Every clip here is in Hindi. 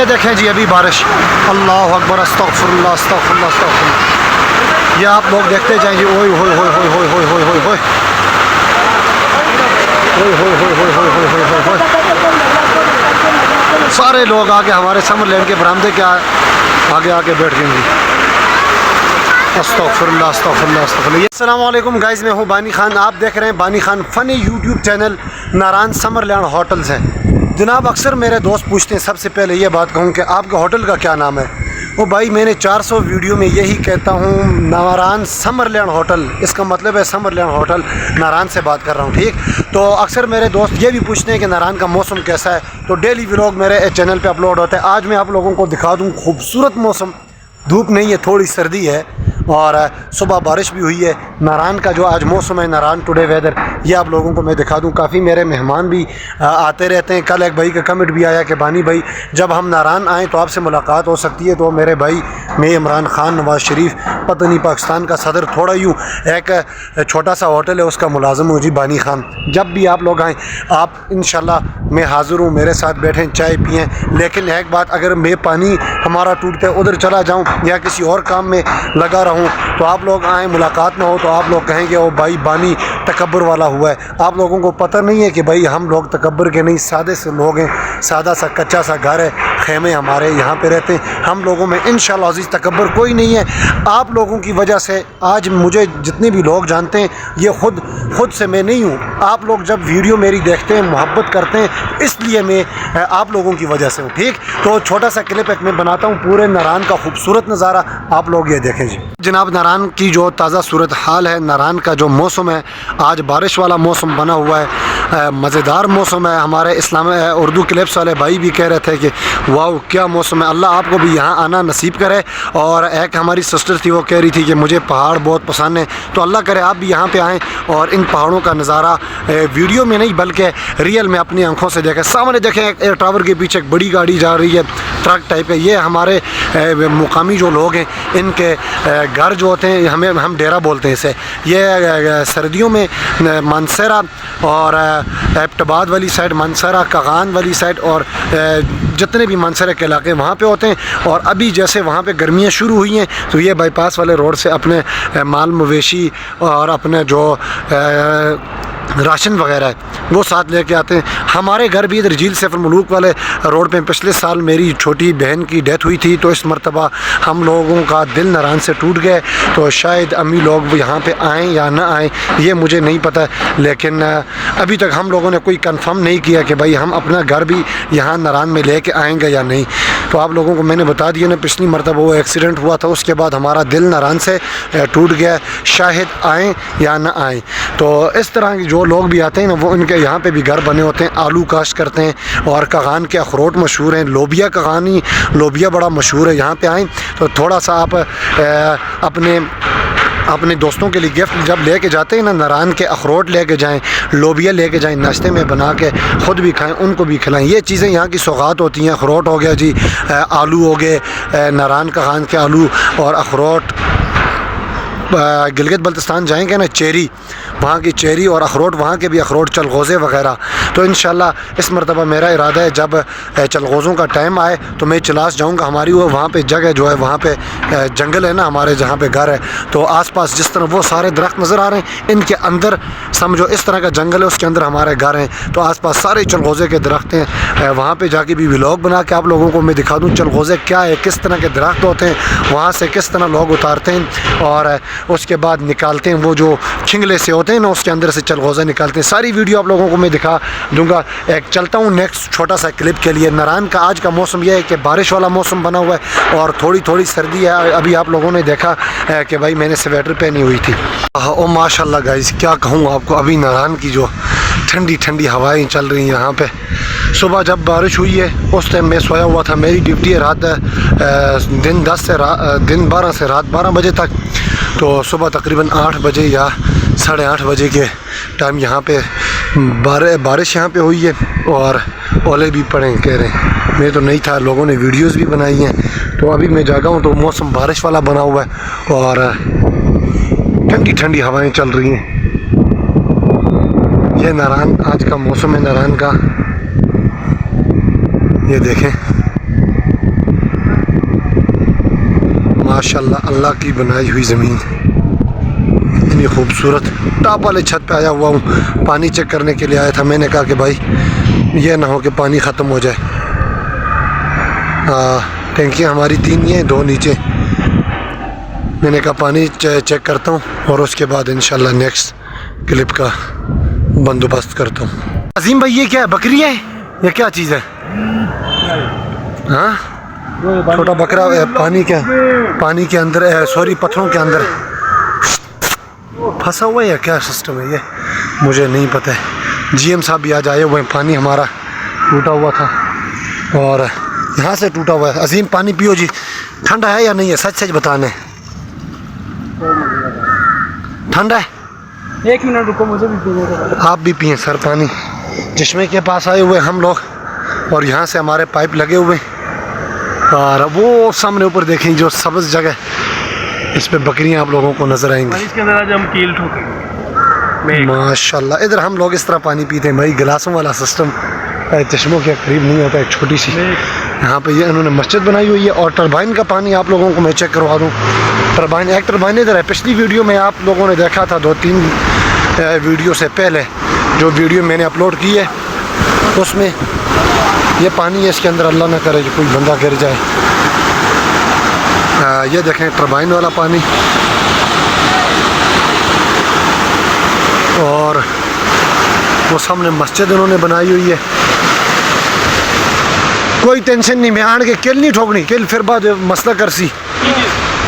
ये देखें जी अभी बारिश, अल्लाह अकबर, अस्तगफिरुल्लाह अस्तगफिरुल्लाह अस्तगफिरुल्लाह। ये आप लोग देखते जाएं जी। ओए होए होए होए होए होए होए होए होए सारे लोग आके हमारे समर लैंड के बरामदे के आगे आके बैठ गए जी। अस्तगफिरुल्लाह अस्तगफिरुल्लाह अस्तगफिरुल्लाह। अस्सलाम वालेकुम गाइस, मैं हूँ बानी खान। आप देख रहे हैं बानी खान फ़नी यूट्यूब चैनल। नारान समर लैंड होटल से जनाब अक्सर मेरे दोस्त पूछते हैं, सबसे पहले ये बात कहूँ कि आपके होटल का क्या नाम है। वो भाई मैंने 400 वीडियो में यही कहता हूँ, नारान समर लैंड होटल, इसका मतलब है समर लैंड होटल। नारान से बात कर रहा हूँ, ठीक। तो अक्सर मेरे दोस्त ये भी पूछते हैं कि नारान का मौसम कैसा है, तो डेली व्लॉग मेरे चैनल पे अपलोड होते हैं। आज मैं आप लोगों को दिखा दूँ खूबसूरत मौसम, धूप नहीं है, थोड़ी सर्दी है और सुबह बारिश भी हुई है। नारान का जो आज मौसम है, नारान टुडे वेदर, ये आप लोगों को मैं दिखा दूं। काफ़ी मेरे मेहमान भी आते रहते हैं। कल एक भाई का कमेंट भी आया कि बानी भाई जब हम नारान आएँ तो आपसे मुलाकात हो सकती है। तो मेरे भाई मैं इमरान खान नवाज़ शरीफ पत्नी पाकिस्तान का सदर, थोड़ा यूँ एक छोटा सा होटल है उसका मुलाजिम हूँ जी, बानी खान। जब भी आप लोग आएँ आप इंशाल्लाह मैं हाज़िर हूँ, मेरे साथ बैठें, चाय पिएँ। लेकिन एक बात, अगर मैं पानी हमारा टूटते उधर चला जाऊँ या किसी और काम में लगा रहूँ तो आप लोग आएँ, मुलाकात ना हो तो आप लोग कहेंगे वो भाई बानी तकब्बुर वाला हुआ है। आप लोगों को पता नहीं है कि भाई हम लोग तकब्बुर के नहीं, सादे से लोग हैं। सादा सा कच्चा सा घर है, खेमे हमारे यहाँ पे रहते हैं। हम लोगों में इंशाल्लाह अज़ीज़ तकब्बुर कोई नहीं है। आप लोगों की वजह से आज मुझे जितने भी लोग जानते हैं, ये खुद से मैं नहीं हूँ। आप लोग जब वीडियो मेरी देखते हैं, मोहब्बत करते हैं, इसलिए मैं आप लोगों की वजह से हूँ, ठीक। तो छोटा सा क्लिप एक मैं बनाता हूँ, पूरे नारान का खूबसूरत नज़ारा आप लोग ये देखें जी। जनाब नारान की जो ताज़ा सूरत हाल है, नारान का जो मौसम है, आज बारिश वाला मौसम बना हुआ है, मज़ेदार मौसम है। हमारे इस्लाम उर्दू क्लिप्स वाले भाई भी कह रहे थे कि वाह क्या मौसम है। अल्लाह आपको भी यहाँ आना नसीब करे। और एक हमारी सिस्टर थी, वो कह रही थी कि मुझे पहाड़ बहुत पसंद है, तो अल्लाह करे आप भी यहाँ पे आएँ और इन पहाड़ों का नज़ारा वीडियो में नहीं बल्कि रियल में अपनी आंखों से देखें। सामने देखें एयर टावर के पीछे एक बड़ी गाड़ी जा रही है, ट्रक टाइप है। ये हमारे मुकामी जो लोग हैं, इनके घर जो होते हैं, हम डेरा बोलते हैं इसे। ये सर्दियों में मानसरा और एबटाबाद वाली साइड, मानसरा कागान वाली साइड और जितने भी मानसरा के इलाके वहाँ पे होते हैं। और अभी जैसे वहाँ पे गर्मियाँ शुरू हुई हैं तो ये बाईपास वाले रोड से अपने माल मवेशी और अपने जो राशन वगैरह है वो साथ लेके आते हैं। हमारे घर भी इधर झील सैफुल मुलूक वाले रोड पे पिछले साल मेरी छोटी बहन की डेथ हुई थी, तो इस मरतबा हम लोगों का दिल नारान से टूट गए। तो शायद अम्मी लोग यहाँ पे आएँ या ना आएँ ये मुझे नहीं पता, लेकिन अभी तक हम लोगों ने कोई कंफर्म नहीं किया कि भाई हम अपना घर भी यहाँ नारान में लेके आएँगे या नहीं। तो आप लोगों को मैंने बता दिया ना, पिछली मरतबा वो एक्सीडेंट हुआ था, उसके बाद हमारा दिल नारान से टूट गया। शायद आएँ या ना आएँ। तो इस तरह की जो लोग भी आते हैं ना, वो इनके यहाँ पे भी घर बने होते हैं, आलू काश्त करते हैं। और कागान के अखरोट मशहूर हैं, लोबिया कागानी लोबिया बड़ा मशहूर है। यहाँ पे आएँ तो थोड़ा सा आप अपने दोस्तों के लिए गिफ्ट जब लेके जाते हैं ना, नारान के अखरोट लेके जाएं, लोबिया लेके जाएं, नाश्ते में बना के ख़ुद भी खाएं, उनको भी खिलाएं। ये चीज़ें यहाँ की सौगात होती हैं। अखरोट हो गया जी, आलू हो गए, नारान कागान के आलू और अखरोट। गिलगित बल्तिस्तान जाएंगे ना, चेरी, वहाँ की चेरी और अखरोट, वहाँ के भी अखरोट, चलगोज़े वगैरह। तो इंशाल्लाह इस मरतबा मेरा इरादा है जब चलगोज़ों का टाइम आए तो मैं चलास जाऊँगा। हमारी वो वहाँ पे जगह जो है, वहाँ पे जंगल है ना हमारे जहाँ पे घर है, तो आसपास जिस तरह वो सारे दरख्त नज़र आ रहे हैं, इनके अंदर समझो इस तरह का जंगल है, उसके अंदर हमारे घर हैं। तो आसपास सारे चलगोज़े के दरख्त हैं। वहाँ पे जाके भी व्लॉग बना के आप लोगों को मैं दिखा दूँ चलगोज़े क्या है, किस तरह के दरख्त होते हैं, वहाँ से किस तरह लोग उतारते हैं और उसके बाद निकालते हैं। वो जो खिंगले से होते हैं ना, उसके अंदर से चलगोज़ा निकालते हैं। सारी वीडियो आप लोगों को मैं दिखा दूंगा। एक चलता हूँ नेक्स्ट छोटा सा क्लिप के लिए। नारान का आज का मौसम यह है कि बारिश वाला मौसम बना हुआ है और थोड़ी थोड़ी सर्दी है। अभी आप लोगों ने देखा कि भाई मैंने स्वेटर पहनी हुई थी। ओ माशाल्लाह गाइस, क्या कहूँ आपको, अभी नारान की जो ठंडी ठंडी हवाएं चल रही हैं यहाँ पे। सुबह जब बारिश हुई है उस टाइम मैं सोया हुआ था। मेरी ड्यूटी है रात दिन 12 से रात 12 बजे तक। तो सुबह तकरीबन 8 बजे या 8:30 बजे के टाइम यहाँ पे बारिश यहाँ पे हुई है और ओले भी पड़े कह रहे हैं। मैं तो नहीं था, लोगों ने वीडियोस भी बनाई हैं। तो अभी मैं जागा हूँ तो मौसम बारिश वाला बना हुआ है और ठंडी ठंडी हवाएं चल रही हैं। ये नारान आज का मौसम है नारान का, ये देखें माशाल्लाह अल्लाह की बनाई हुई ज़मीन, इतनी खूबसूरत। टॉप वाले छत पे आया हुआ हूँ, पानी चेक करने के लिए आया था। मैंने कहा कि भाई ये ना हो कि पानी ख़त्म हो जाए। टंकियाँ हमारी 3 ही हैं, 2 नीचे। मैंने कहा पानी चेक करता हूँ और उसके बाद इंशाल्लाह नेक्स्ट क्लिप का बंदोबस्त करता हूँ। अजीम भाई ये क्या है, बकरी है या क्या चीज़ है? हाँ, छोटा बकरा पानी के अंदर, सॉरी पत्थरों के अंदर फंसा हुआ है या क्या सिस्टम है ये, मुझे नहीं पता है। जीएम साहब भी आज आए हुए हैं। पानी हमारा टूटा हुआ था और यहाँ से टूटा हुआ है। अजीम पानी पियो जी, ठंडा है या नहीं है, सच सच बताना है। ठंडा है? 1 मिनट रुको, मुझे भी पीने। आप भी पिए सर पानी। चश्मे के पास आए हुए हम लोग और यहाँ से हमारे पाइप लगे हुए और वो सामने ऊपर देखें जो सब्ज़ जगह, इस पे बकरियाँ आप लोगों को नजर आएंगी। इसके अंदर आज हम कील ठोकेंगे माशाल्लाह। इधर हम लोग इस तरह पानी पीते हैं भाई, गिलासों वाला सिस्टम चश्मों के करीब नहीं होता है, छोटी सी। यहाँ पे ये इन्होंने मस्जिद बनाई हुई है और टरबाइन का पानी आप लोगों को मैं चेक करवा दूँ। टरबाइन, एक टरबाइन इधर है। पिछली वीडियो में आप लोगों ने देखा था, 2-3 वीडियो से पहले जो वीडियो मैंने अपलोड की है उसमें ये पानी है इसके अंदर, अल्लाह ना करे कि कोई बंदा गिर जाए। ये देखें टरबाइन वाला पानी। और वो सामने मस्जिद उन्होंने बनाई हुई है। कोई टेंशन नहीं, मैं आन के किल नहीं ठोकनी, किल फिर बाद मसला कर सी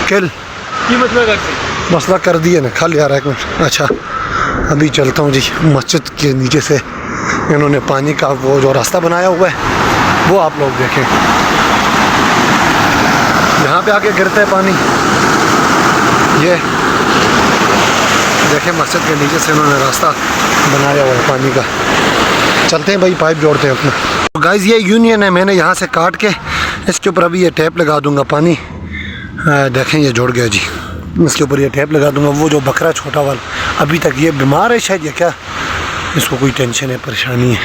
किल मसला कर दिए ना। खाली यार 1 मिनट। अच्छा अभी चलता हूँ जी। मस्जिद के नीचे से इन्होंने पानी का वो जो रास्ता बनाया हुआ है वो आप लोग देखें, यहाँ पे आके गिरता है पानी। ये देखें मस्जिद के नीचे से इन्होंने रास्ता बनाया हुआ है पानी का। चलते हैं भाई, पाइप जोड़ते हैं अपना। तो गाइस ये यूनियन है, मैंने यहाँ से काट के इसके ऊपर अभी ये टैप लगा दूंगा पानी। देखें ये जोड़ गया जी, इसके ऊपर ये टैप लगा दूंगा। वो जो बकरा छोटा वाला अभी तक ये बीमार है शायद या क्या, इसको कोई टेंशन है, परेशानी है।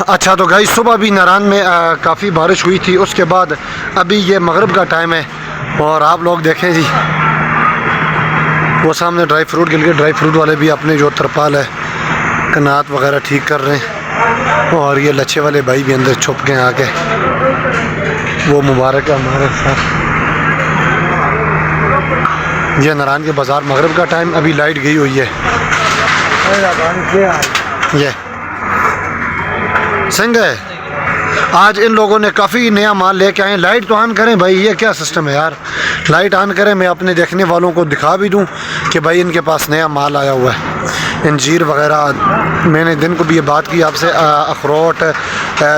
अच्छा तो गाइस सुबह भी नारान में काफ़ी बारिश हुई थी, उसके बाद अभी ये मगरिब का टाइम है और आप लोग देखें जी वो सामने ड्राई फ्रूट गिल के ड्राई फ्रूट वाले भी अपने जो तरपाल है कनात वगैरह ठीक कर रहे हैं और ये लच्छे वाले भाई भी अंदर छुप गए आके। वो मुबारक है हमारे साथ। ये नारान के बाज़ार, मगरिब का टाइम, अभी लाइट गई हुई है। ये संग है, आज इन लोगों ने काफ़ी नया माल लेके आए। लाइट तो ऑन करें भाई, ये क्या सिस्टम है यार, लाइट ऑन करें, मैं अपने देखने वालों को दिखा भी दूं कि भाई इनके पास नया माल आया हुआ है। इंजीर वगैरह, मैंने दिन को भी ये बात की आपसे, अखरोट,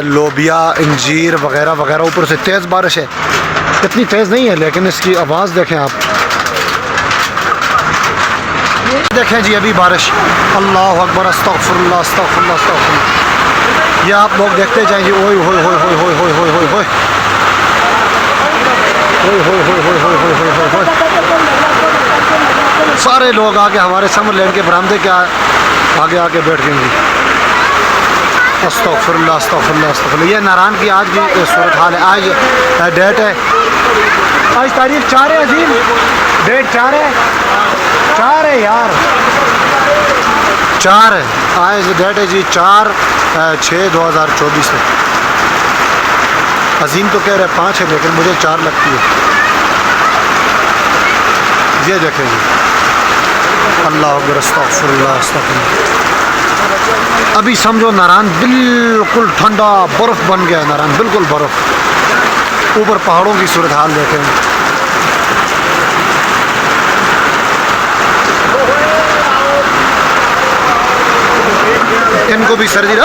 लोबिया, इंजीर वगैरह वगैरह। ऊपर से तेज़ बारिश है, इतनी तेज़ नहीं है लेकिन इसकी आवाज़ देखें आप। देखें जी अभी बारिश, अल्लाह अकबर, अस्तगफिरुल्लाह अस्तगफिरुल्लाह अस्तगफिरुल्लाह। ये आप लोग देखते जाएं जी। ओए होए होए होए होए होए होए होए होए होए होए। सारे लोग आके हमारे समर लैंड के बरामदे के आगे आके बैठ गए जी। अस्तगफिरुल्लाह अस्तगफिरुल्लाह अस्तगफिरुल्लाह। ये नारान की आज की सूरत हाल है। आज डेट है, आज तारीख 4 है अजीम, डेट 4 है, 4 है यार, 4 है आज डेट है जी, 4/6/2024 है। अजीम तो कह रहे 5 है लेकिन मुझे 4 लगती है। ये देखें जी, अल्लाह अकबर, अस्तगफिरुल्लाह अस्तगफिरुल्लाह। अभी समझो नारान बिल्कुल ठंडा बर्फ़ बन गया है, नारान बिल्कुल बर्फ़। ऊपर पहाड़ों की सूरत हाल देखें। इनको भी सर्दी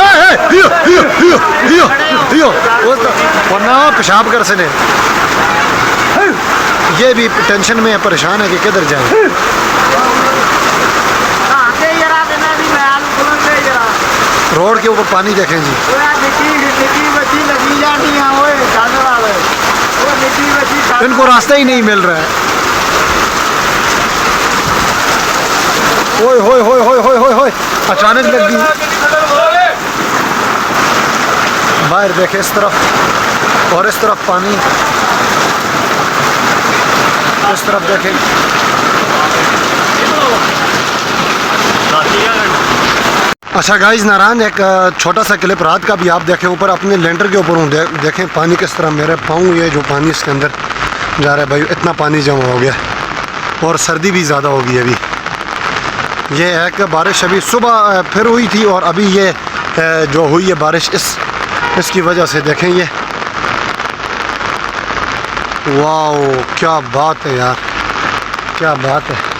वरना पेशाब कर सने। ये भी टेंशन में है, परेशान है कि किधर जाए। रोड के ऊपर पानी देखें जी, इनको रास्ता ही नहीं मिल रहा है। ओए होए होए होए होए होए होए, अचानक लग गई। बाहर देखे इस तरफ और इस तरफ पानी। इस तरफ देखें। अच्छा गाइस, नारायण एक छोटा सा क्लिप रात का भी आप देखें, ऊपर अपने लेंटर के ऊपर हूँ, देखें पानी किस तरह मेरे पाँव, ये जो पानी इसके अंदर जा रहा है भाई, इतना पानी जमा हो गया और सर्दी भी ज़्यादा होगी अभी। ये है कि बारिश अभी सुबह फिर हुई थी और अभी ये जो हुई है बारिश इसकी वजह से देखें ये, वाओ क्या बात है यार, क्या बात है।